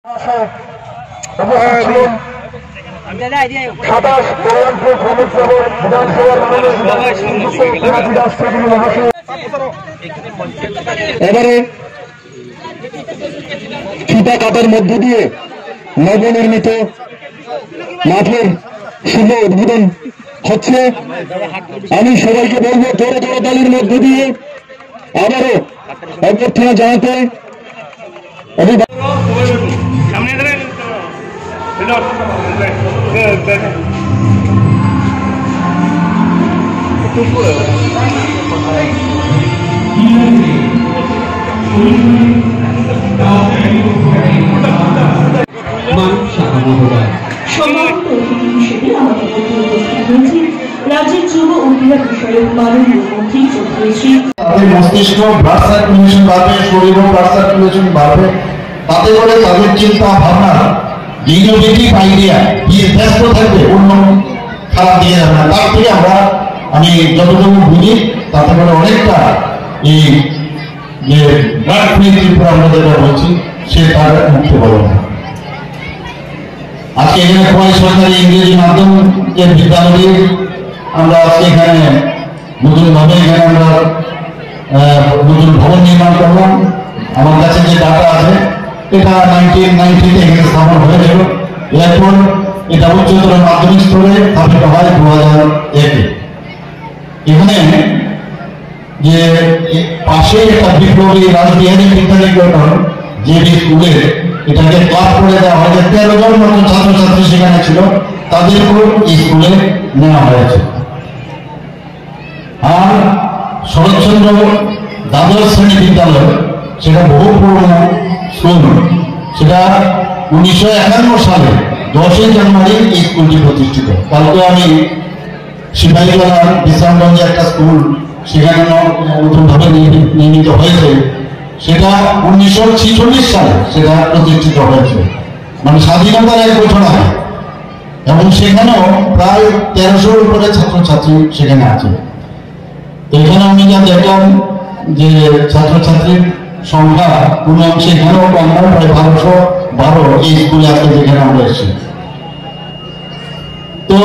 এবারে ফিতা কাটার মধ্য দিয়ে নবনির্মিত মাঠের শুভ উদ্বোধন হচ্ছে। আমি সবাইকে বলবো জোরে জোরে তালির মধ্য দিয়ে আবারও অভ্যর্থনা জানাতে। রাজ্যের যুব ও ক্রীড়া বিষয়ক মাননীয় মন্ত্রী মস্তিষ্ক ব্লাড সার্কুলেশন বাড়বে, শরীর ব্লাড সার্কুলেশন বাড়বে, তাতে করে তাদের চিন্তা ভাবনা ইনোভেটিভ আইডিয়া ব্যস্ত থাকবে, অন্য খারাপ দিয়ে যাবে না। তার থেকে আমি যতটুকু বুঝি তাতে করে অনেকটা এই যে ব্লাড ফ্রি ত্রিপুরা আমরা যেটা বলছি সে তার মুক্তি পাবে না। আজকে এখানে খোয়াই সরকারি ইংরেজি মাধ্যম যে বিদ্যালয়ে আমরা আজকে এখানে নতুনভাবে এখানে আমরা নতুন ভবন নির্মাণ করলাম। আমার কাছে যে ডাটা আছে এটা 1990 এখানে স্থাপন হয়েছিল। এরপর এটা উচ্চতর মাধ্যমিক স্তরে স্থাপিত হয় 2001। এখানে যে পাশে একটা বিপ্লবী রাজবিহারী বিদ্যানিকেতন যে স্কুলে এটাকে ক্লাব করে দেওয়া হয়, 13 জন মতো ছাত্রছাত্রী সেখানে ছিল, তাদেরকেও স্কুলে নেওয়া হয়েছে। আর শরৎচন্দ্র দ্বাদশ শ্রেণী বিদ্যালয় সেটা বহু পুরনো স্কুল, সেটা 1951 সালে 10 জানুয়ারি এই স্কুলটি প্রতিষ্ঠিত। কালকে আমি সিপাহীজলার বিশ্রামগঞ্জে একটা স্কুল সেখানে নতুনভাবে নির্মিত হয়েছে, সেটা 1946 সালে সেটা প্রতিষ্ঠিত হয়েছে, মানে স্বাধীনতার 1 বছর আগে, এবং সেখানেও প্রায় 1300-র উপরে ছাত্রছাত্রী সেখানে আছে। এখানে আমি যা দেখলাম যে ছাত্রছাত্রীর সংখ্যা কোনো অংশে এখানেও কম নয়, প্রায় 1212 এই স্কুলে আজকে যেখানে আমরা এসেছি। তো